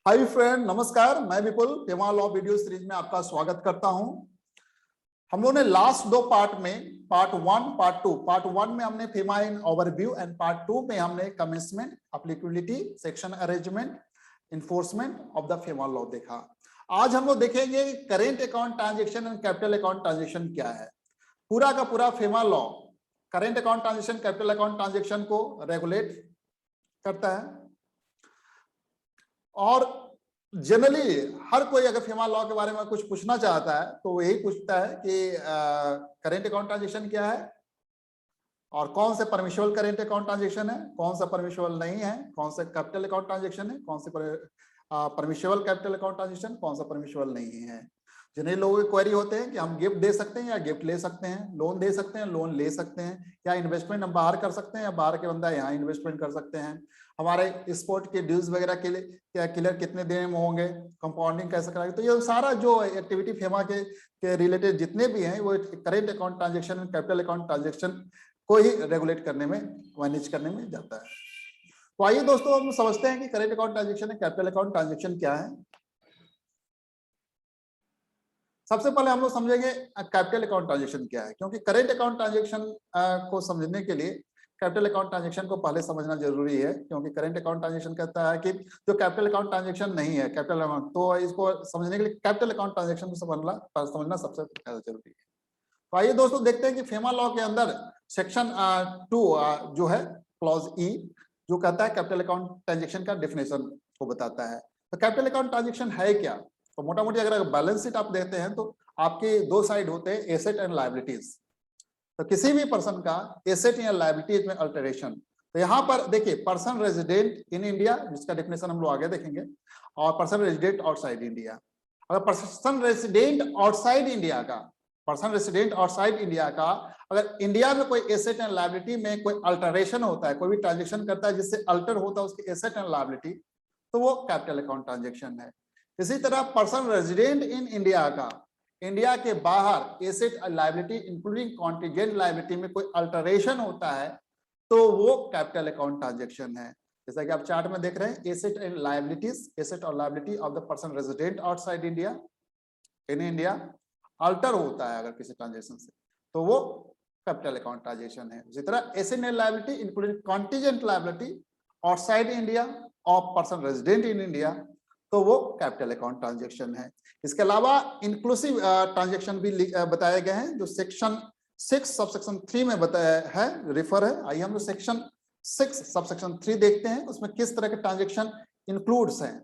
Hi friend, नमस्कार। मैं विपुल FEMA law video series में आपका स्वागत करता हूं। हम लोगों ने लास्ट दो पार्ट में पार्ट वन में हमने FEMA in overview and part two में हमने commencement, applicability, section arrangement, enforcement of the FEMA law देखा। आज हम लोग देखेंगे current account transaction and capital account transaction क्या है। पूरा का पूरा FEMA law current account transaction, capital account transaction को रेगुलेट करता है। और जनरली हर कोई अगर फेमा लॉ के बारे में कुछ पूछना चाहता है तो यही पूछता है कि करेंट अकाउंट ट्रांजेक्शन क्या है और कौन से परमिशबल करेंट अकाउंट ट्रांजेक्शन है, कौन सा परमिशबल नहीं है, कौन सा कैपिटल अकाउंट ट्रांजेक्शन है, कौन से परमिशबल कैपिटल अकाउंट ट्रांजेक्शन, कौन सा परमिशबल नहीं है। जिन्हें लोगों की क्वेरी होते हैं कि हम गिफ्ट दे सकते हैं या गिफ्ट ले सकते हैं, लोन दे सकते हैं, लोन ले सकते हैं, या इन्वेस्टमेंट हम बाहर कर सकते हैं या बाहर के बंदा यहाँ इन्वेस्टमेंट कर सकते हैं, हमारे स्पोर्ट के ड्यूज वगैरह के लिए क्या क्लियर कितने दिन में होंगे, कंपाउंडिंग कैसे कराएंगे। तो ये सारा जो एक्टिविटी फेमा के रिलेटेड जितने भी हैं वो current account transaction, capital account transaction को ही रेगुलेट करने में, मैनेज करने में जाता है। तो आइए दोस्तों, हम समझते हैं कि करेंट अकाउंट ट्रांजेक्शन और कैपिटल अकाउंट ट्रांजेक्शन क्या है। सबसे पहले हम लोग समझेंगे कैपिटल अकाउंट ट्रांजेक्शन क्या है, क्योंकि करेंट अकाउंट ट्रांजेक्शन को समझने के लिए कैपिटल अकाउंट ट्रांजेक्शन को पहले समझना जरूरी है। क्योंकि करेंट अकाउंट ट्रांजेक्शन कहता है कि जो कैपिटल अकाउंट ट्रांजेक्शन नहीं है, कैपिटल अकाउंट, तो इसको समझने के लिए कैपिटल अकाउंट ट्रांजेक्शन को समझना सबसे जरूरी है। तो आइए दोस्तों देखते हैं कि फेमा लॉ के अंदर सेक्शन 2 जो है क्लॉज ई, जो कहता है कैपिटल अकाउंट ट्रांजेक्शन का डेफिनेशन को बताता है। तो कैपिटल अकाउंट ट्रांजेक्शन है क्या? तो मोटा मोटी अगर बैलेंस शीट आप देखते हैं तो आपके दो साइड होते हैं, एसेट एंड लायबिलिटीज। तो किसी भी पर्सन का एसेट या लायबिलिटीज में अल्टरेशन, तो यहाँ पर देखिए पर्सन रेजिडेंट इन इंडिया, जिसका डेफिनेशन हम लोग आगे देखेंगे, और पर्सन रेजिडेंट आउटसाइड इंडिया। अगर पर्सन रेजिडेंट आउटसाइड इंडिया का, पर्सन रेजिडेंट आउटसाइड इंडिया का अगर इंडिया में कोई एसेट एंड लायबिलिटी में कोई अल्टरेशन होता है, कोई भी ट्रांजेक्शन करता है जिससे अल्टर होता है उसके एसेट एंड लायबिलिटी, तो वो कैपिटल अकाउंट ट्रांजेक्शन है। इसी तरह पर्सन रेजिडेंट इन इंडिया का इंडिया के बाहर asset liability including contingent liability में कोई अल्टरेशन होता है तो वो कैपिटल अकाउंट ट्रांजेक्शन है। जैसा कि आप चार्ट में देख रहे हैं, एसेट एंड लायबिलिटीज, एसेट और liability of the person resident outside India, in India alter होता है अगर किसी ट्रांजेक्शन से, तो वो कैपिटल अकाउंट ट्रांजेक्शन है। उसी तरह asset and liability including contingent liability outside India of person resident in India, तो वो कैपिटल अकाउंट ट्रांजेक्शन है। इसके अलावा इंक्लूसिव ट्रांजेक्शन भी बताए गए हैं, जो सेक्शन 6 सबसेक्शन 3 में बताया है, रेफर है। आइए हम लोग सेक्शन 6 सबसेक्शन 3 देखते हैं उसमें किस तरह के ट्रांजेक्शन इंक्लूड्स हैं।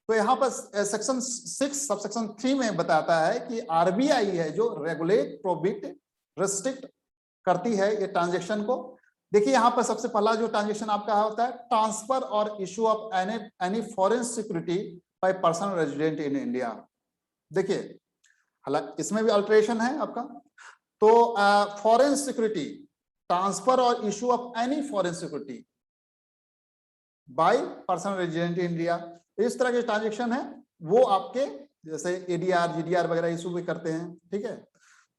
तो यहाँ पर सेक्शन 6 सबसेक्शन 3 में बताता है कि आरबीआई है जो रेगुलेट, प्रोहिबिट, रेस्ट्रिक्ट करती है ये ट्रांजेक्शन को। देखिए यहाँ पर सबसे पहला जो ट्रांजेक्शन आपका होता है, ट्रांसफर और issue of any foreign security by person resident in India. देखिए हालांकि इसमें भी अल्टरेशन है आपका, तो फॉरेन सिक्योरिटी, ट्रांसफर और issue of any foreign security by person resident in India, इस तरह के ट्रांजेक्शन है वो आपके जैसे एडीआर, जीडीआर वगैरह इशू भी करते हैं, ठीक है।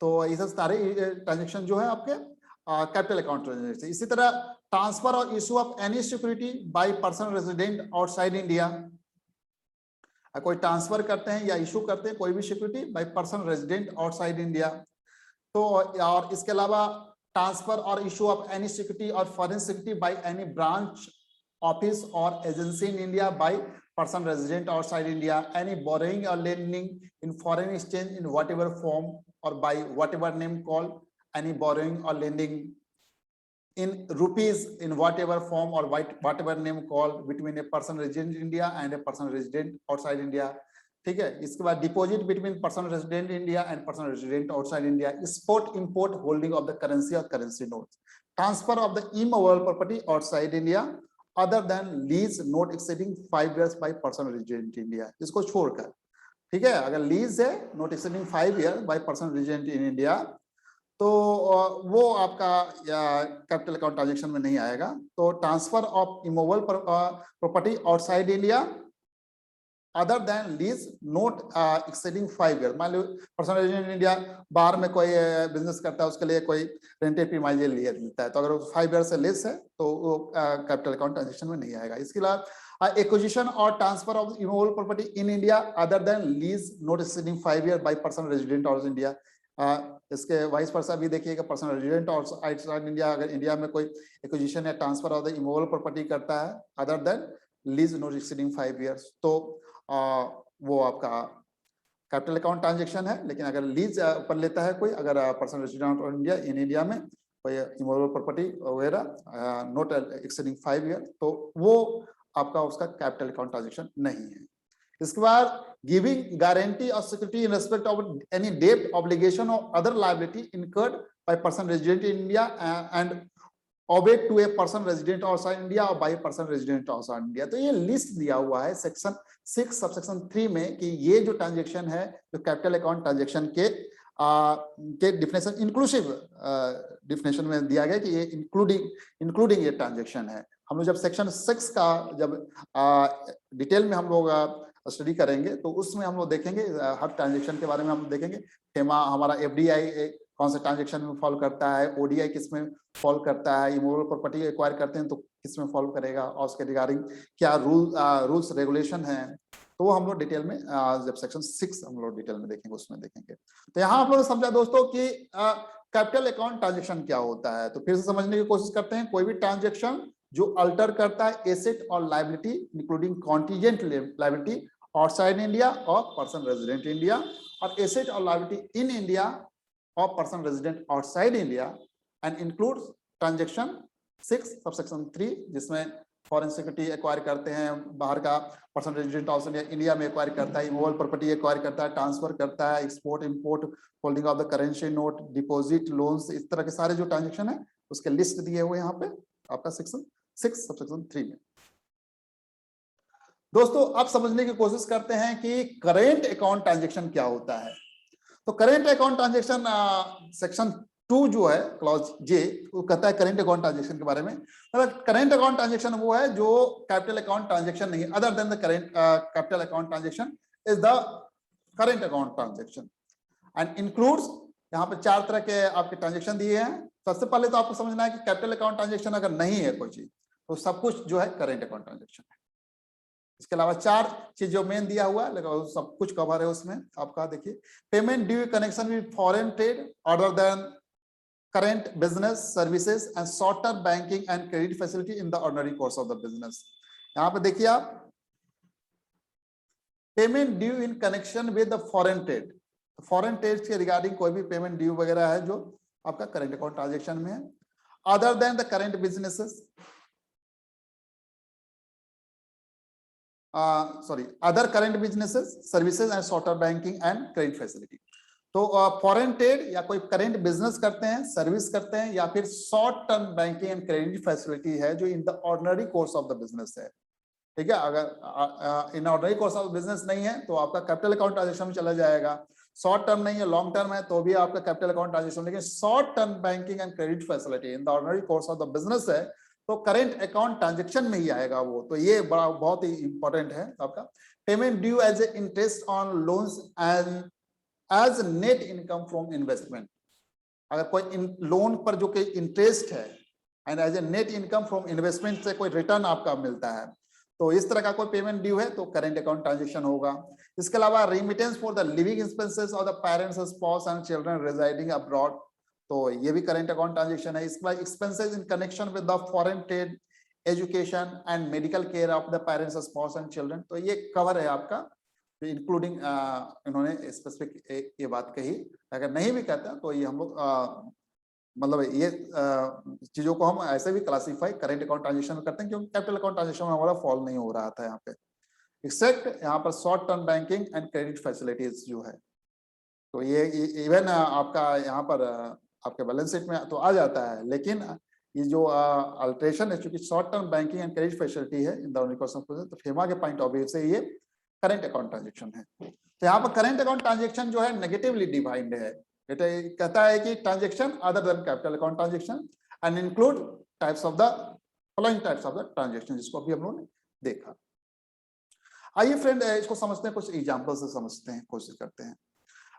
तो ये सब सारे ट्रांजेक्शन जो है आपके कैपिटल अकाउंट ट्रांजेक्शन। इसी तरह ट्रांसफर और issue of any security by person resident outside India, कोई ट्रांसफर करते हैं या इशू करते हैं कोई भी security by person resident outside India. तो और इसके अलावा ट्रांसफर और इशू ऑफ एनी सिक्योरिटी और foreign security by any branch, office और agency in India by person resident outside India, any borrowing और lending in foreign exchange in whatever form और by whatever name called, any borrowing or lending in rupees in whatever form or whatever name called between a person resident in India and a person resident outside India, ठीक है। इसके बाद deposit between person resident India and person resident outside India, export import holding of the currency और currency notes, transfer of the immovable property outside India other than lease not exceeding 5 years by person resident India, इसको छोड़कर, ठीक है। अगर lease है not exceeding 5 years by person resident in India तो वो आपका कैपिटल अकाउंट ट्रांजेक्शन में नहीं आएगा। तो transfer of immovable property outside India other than lease not exceeding 5 years, मान लो पर्सन रेजिडेंट इंडिया बाहर में कोई बिजनेस करता है, उसके लिए कोई रेंटे प्रीमाइज लेता है, तो अगर 5 years से लेस है तो वो कैपिटल अकाउंट ट्रांजेक्शन में नहीं आएगा। इसके अलावा एक्विजिशन और transfer of immovable property in India other than lease not exceeding 5 year by person resident of India. इसके वाइस वर्सा भी देखिएगा, पर्सन रेजिडेंट और आउटसाइड इंडिया, अगर इंडिया में कोई एक्विजिशन या transfer of the immovable property करता है other than lease not exceeding 5 years, तो वो आपका कैपिटल अकाउंट ट्रांजेक्शन है। लेकिन अगर लीज पर लेता है कोई, अगर person resident of India in India में कोई इमूवेबल प्रॉपर्टी वगैरह नॉट एक्सीडिंग 5 ईयर, तो वो आपका उसका कैपिटल अकाउंट ट्रांजेक्शन नहीं है। इसके बाद गिविंग गारंटी और security in respect of any debt obligation और other liability incurred by person resident in India and obligate to a person resident outside India और by person resident outside India. तो ये list दिया हुआ है section 6 subsection 3 में कि ये जो ट्रांजेक्शन है जो कैपिटल अकाउंट ट्रांजेक्शन के डिफिनेशन इंक्लूसिव डिफिनेशन में दिया गया कि ये इंक्लूडिंग ये ट्रांजेक्शन है। हम लोग जब सेक्शन 6 का जब डिटेल में हम लोग स्टडी करेंगे तो उसमें हम लोग देखेंगे हर ट्रांजेक्शन के बारे में हम देखेंगे। FEMA हमारा FDI कौन से ट्रांजेक्शन में फॉलो करता है, ODI किस में फॉलो करता है, इमूवेबल प्रॉपर्टी एक्वायर करते हैं तो किस में फॉलो करेगा, और उसके रिगार्डिंग क्या रूल्स रेगुलेशन है, तो वो हम लोग डिटेल में जब सेक्शन 6 हम लोग डिटेल में देखेंगे उसमें देखेंगे। तो यहाँ आप लोग समझा दोस्तों कि कैपिटल अकाउंट ट्रांजेक्शन क्या होता है। तो फिर से समझने की कोशिश करते हैं। कोई भी ट्रांजेक्शन जो अल्टर करता है एसेट और liability including contingent liability outside India और पर्सन रेजिडेंट इंडिया, और एसेट और लायबिलिटी इन इंडिया और person resident outside India, and includes transaction 6 subsection 3 जिसमें फॉरेन सिक्योरिटी एक्वायर करते हैं, बाहर का पर्सन रेजिडेंट आउटसाइड इंडिया में एक्वायर करता है, इमूवेबल प्रॉपर्टी एक्वायर करता है, ट्रांसफर करता है, export import, holding of the currency note, deposit, loans, इस तरह के सारे जो ट्रांजेक्शन है उसके लिस्ट दिए हुए यहाँ पे आपका सेक्शन 6 सबसेक्शन 3 में। दोस्तों अब समझने की कोशिश करते हैं कि करेंट अकाउंट ट्रांजेक्शन क्या होता है। तो करेंट अकाउंट ट्रांजेक्शन सेक्शन 2 जो है क्लॉज जे वो कहता है करेंट अकाउंट ट्रांजेक्शन के बारे में। मतलब करेंट अकाउंट ट्रांजेक्शन वो है जो कैपिटल अकाउंट ट्रांजेक्शन नहीं है, other than the current capital account transaction is the current account transaction and includes. यहाँ पे 4 तरह के आपके ट्रांजेक्शन दिए हैं। सबसे पहले तो आपको समझना है कि कैपिटल अकाउंट ट्रांजेक्शन अगर नहीं है कोई चीज तो सब कुछ जो है करेंट अकाउंट ट्रांजेक्शन है। इसके अलावा 4 चीज जो मेन दिया हुआ है लेकिन सब कुछ कवर है उसमें। आपका देखिए payment due connection with foreign trade other than current business services and short term banking and credit facility in the ordinary course of the business. यहाँ पे देखिए आप payment due in connection with the foreign trade, foreign trade के regarding कोई भी payment due वगैरह है जो आपका करेंट अकाउंट ट्रांजेक्शन में है। Other than the current businesses other current businesses, services and short term banking and credit facility। तो फॉरेन ट्रेड या कोई करेंट बिजनेस करते हैं, सर्विस करते हैं, या फिर short term banking and credit facility है जो इन the ordinary course of the business है। ठीक है, अगर in ordinary course of business नहीं है तो आपका कैपिटल अकाउंट ट्रांजेक्शन में चला जाएगा। शॉर्ट टर्म नहीं है, लॉन्ग टर्म है तो भी आपका कैपिटल अकाउंट ट्रांजेक्शन। लेकिन short term banking and credit facility in the ordinary course of the business है तो करेंट अकाउंट ट्रांजेक्शन में ही आएगा वो। तो ये बड़ा बहुत ही इंपॉर्टेंट है आपका। Payment due as a interest on loans and as net income from investment. अगर कोई लोन पर जो कि इंटरेस्ट है and as a net income from investment से कोई रिटर्न आपका मिलता है तो इस तरह का कोई पेमेंट ड्यू है तो करेंट अकाउंट ट्रांजेक्शन होगा। इसके अलावा remittance for the living expenses of the parents, spouse and children residing abroad, तो ये भी करेंट अकाउंट ट्रांजेक्शन है। इसके बाद expenses in connection with the foreign trade, education and medical care of the parents, spouse and children, तो ये cover है आपका इंक्लूडिंग। इन्होंने स्पेसिफिक ये बात कही। अगर नहीं भी कहता तो ये हम लोग मतलब ये चीजों को हम ऐसे भी क्लासीफाई करेंट अकाउंट ट्रांजेक्शन में करते हैं क्योंकि कैपिटल अकाउंट ट्रांजेक्शन में हमारा फॉल नहीं हो रहा था यहाँ पे, एक्सेप्ट यहाँ पर short term banking and credit facilities जो है। तो ये इवन आपका यहाँ पर आपके बैलेंस शीट में तो आ जाता है, लेकिन ये जो अल्ट्रेशन है चूंकि short term banking and credit facility है इन द तो FEMA के पॉइंट ऑफ व्यू से ये करेंट अकाउंट ट्रांजेक्शन है। तो यहाँ पर करेंट अकाउंट ट्रांजेक्शन जो है नेगेटिवली डिफाइंड है। कहता है कि transaction other than capital account transaction and include types of the following types of the transaction, जिसको अभी हम लोगों ने देखा। आइए फ्रेंड इसको समझते हैं, कुछ एग्जांपल से समझते हैं, कोशिश करते हैं।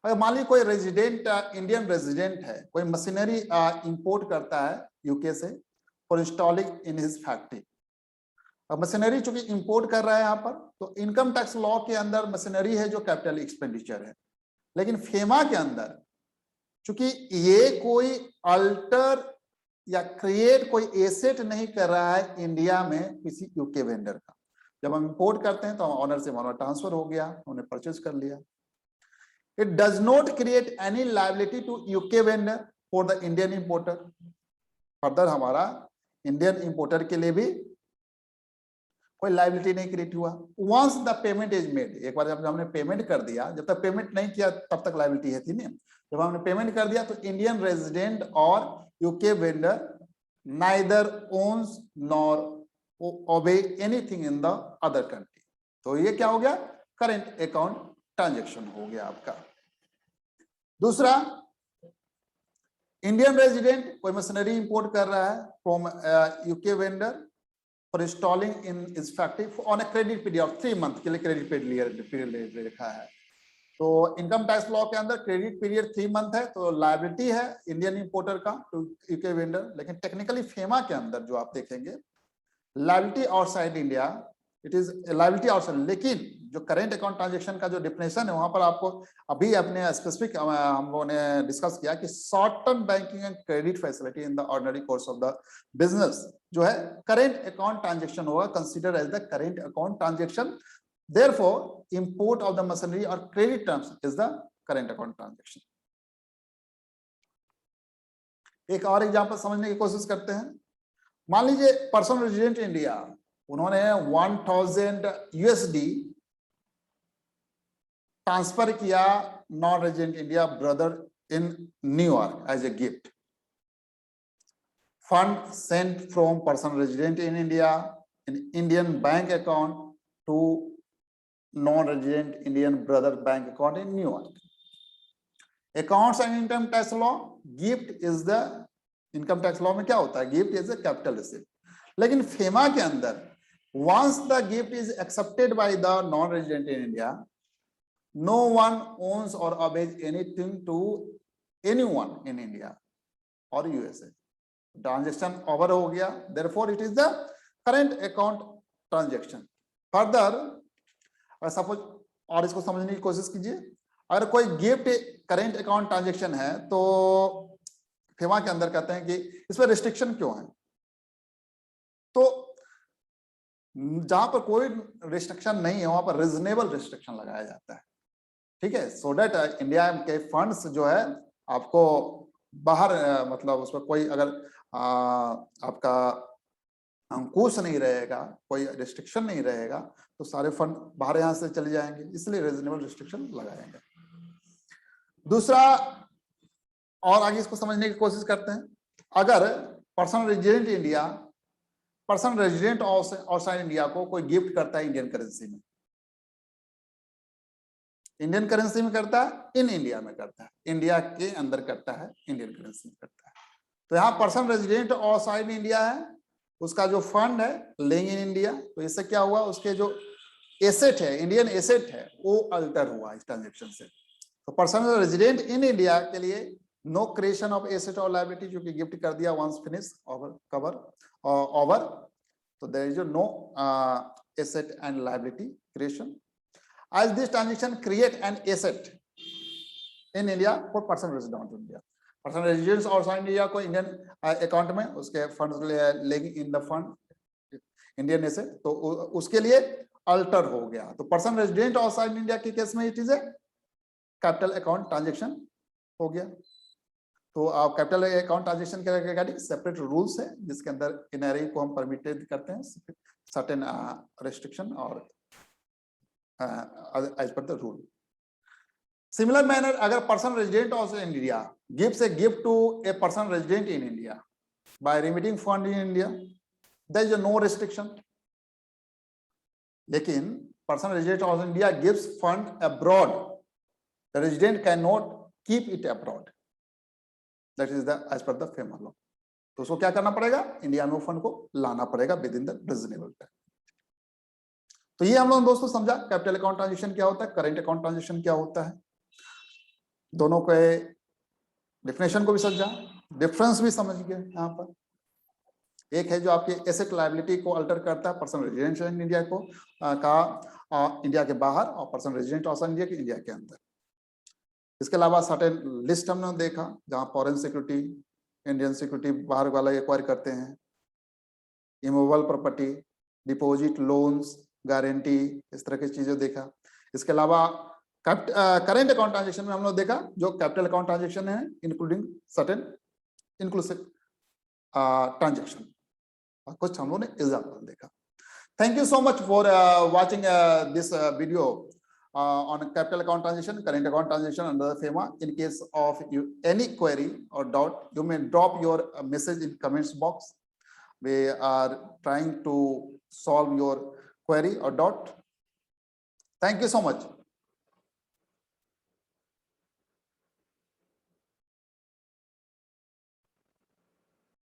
अगर मान लीजिए कोई रेजिडेंट इंडियन रेजिडेंट है, कोई मशीनरी इंपोर्ट करता है यूके से for installing in his factory. अब मशीनरी चूंकि इंपोर्ट कर रहा है यहाँ पर, तो इनकम टैक्स लॉ के अंदर मशीनरी है जो कैपिटल एक्सपेंडिचर है, लेकिन फेमा के अंदर चूंकि ये कोई अल्टर या क्रिएट कोई एसेट नहीं कर रहा है इंडिया में किसी यूके वेंडर का। जब हम इंपोर्ट करते हैं तो ऑनर से ऑनर ट्रांसफर हो गया, उन्होंने परचेज कर लिया। It does not create any liability to UK vendor for the Indian importer. Further हमारा इंडियन इंपोर्टर के लिए भी कोई लायबिलिटी नहीं क्रिएट हुआ। Once the payment is made, एक बार जब हमने पेमेंट कर दिया, जब तक पेमेंट नहीं किया तब तक लायबिलिटी है थी नहीं, जब हमने पेमेंट कर दिया तो इंडियन रेजिडेंट और UK vendor neither owns nor owe anything in the other country. तो ये क्या हो गया, करेंट अकाउंट ट्रांजेक्शन हो गया आपका। दूसरा, इंडियन रेजिडेंट कोई मशीनरी इंपोर्ट कर रहा है from UK vendor for installing in is factory on a credit period of 3 month के लिए क्रेडिट पीरियड लिखा है। तो इनकम टैक्स लॉ के अंदर क्रेडिट पीरियड 3 मंथ है, तो लायबिलिटी है इंडियन इंपोर्टर का टू यूके वेंडर। लेकिन टेक्निकली फेमा के अंदर जो आप देखेंगे liability outside India, it is liability outside. लेकिन जो करेंट अकाउंट ट्रांजेक्शन का जो डिफिनेशन है वहां पर आपको अभी अपने स्पेसिफिक हम लोगों ने डिस्कस किया कि short term banking and credit facility in the ordinary course of the business जो है करेंट अकाउंट ट्रांजेक्शन होगा, consider as the current account transaction. Therefore, import of the machinery or credit terms is the current account transaction. एक और example समझने की कोशिश करते हैं। मान लीजिए पर्सन रेजिडेंट इंडिया, उन्होंने 1000 USD ट्रांसफर किया non resident India brother in New York as a gift. Fund sent from person resident in India in Indian bank account to non-resident Indian brother bank account in New York. Accounts and income tax law, gift is the income tax law में क्या होता है, gift is a capital receipt. लेकिन FEMA के अंदर once the gift is accepted by the non-resident in India, no one owns or obeys anything to anyone in India or USA. Transaction over हो गया, therefore it is the current account transaction. Further, और suppose और इसको समझने की कोशिश कीजिए, अगर कोई गिफ्ट करेंट अकाउंट ट्रांजैक्शन है तो फेमा के अंदर कहते हैं कि इसमें रिस्ट्रिक्शन क्यों है। तो जहां पर कोई रिस्ट्रिक्शन नहीं है वहां पर रीजनेबल रिस्ट्रिक्शन लगाया जाता है, ठीक है, सो दैट इंडिया के फंड्स जो है आपको बाहर मतलब उसमें कोई अगर आपका अंकुश नहीं रहेगा, कोई रिस्ट्रिक्शन नहीं रहेगा तो सारे फंड बाहर यहां से चले जाएंगे, इसलिए रीजनेबल रिस्ट्रिक्शन लगाएंगे। दूसरा, और आगे इसको समझने की कोशिश करते हैं। अगर person resident India person resident outside India को कोई गिफ्ट करता है इंडियन करेंसी में, इंडियन करेंसी में करता है, इन इंडिया में करता है, इंडिया के अंदर करता है, इंडियन करेंसी में करता है, तो यहाँ पर्सन रेजिडेंट आउटसाइड इंडिया है, उसका जो फंड है लेंगे इन इंडिया, तो इससे क्या हुआ, उसके जो एसेट है, इंडियन एसेट है, वो अल्टर हुआ इस ट्रांजेक्शन से। तो पर्सन रेजिडेंट इन इंडिया के लिए नो क्रिएशन ऑफ एसेट और लायबिलिटी, जो कि गिफ्ट कर दिया वंस फिनिश ओवर, तो there is no asset and liability creation. as this transaction create an asset in India for person resident in India, person residents outside India को Indian account में उसके funds लेगी in the fund Indian asset, तो उसके लिए alter हो गया। तो पर्सन रेजिडेंट आउटसाइड इंडिया के केस में it is a capital account transaction हो गया। तो आप कैपिटल अकाउंट ट्रांजेक्शन के रिगार्डिंग सेपरेट रूल्स है, जिसके अंदर एनआरई को हम परमिटेड करते हैं सर्टेन रेस्ट्रिक्शन और as per the rule. Similar manner, अगर person resident also in India gives a gift to a person resident in India by remitting fund in India, there is no restriction. लेकिन person resident also in India gives fund abroad, the resident cannot keep it abroad. That is the as per the FEMA law. तो उसको क्या करना पड़ेगा, India में fund को लाना पड़ेगा with in the reasonable time. तो ये हम लोग दोस्तों समझा कैपिटल अकाउंट ट्रांजेक्शन क्या होता है, करेंट अकाउंट ट्रांजेक्शन क्या होता है, दोनों के डेफिनेशन को भी समझा, डिफरेंस भी समझ गए यहाँ पर। एक है जो आपके एसेट लायबिलिटी को अल्टर करता है पर्सनल रेजिडेंट इन इंडिया को इंडिया के बाहर और पर्सनल रेजिडेंट ऑफ इंडिया के इंडिया के अंदर। इसके अलावा सर्टेन लिस्ट हमने देखा जहां फॉरेन सिक्योरिटी, इंडियन सिक्योरिटी बाहर वाला एक्वायर करते हैं, immovable property, deposit, loans, guarantee, इस तरह की चीजें देखा। इसके अलावा करेंट अकाउंट ट्रांजेक्शन में हम लोग देखा जो कैपिटल अकाउंट ट्रांजेक्शन है इंक्लूडिंग सर्टेन इंक्लूसिव ट्रांजेक्शन, कुछ हम लोग ने एग्जाम्पल देखा। Thank you so much for watching this video on capital account transaction, current account transaction under the FEMA. In case of any query or doubt, you may drop your message in comments box. We are trying to solve your query or doubt. Thank you so much.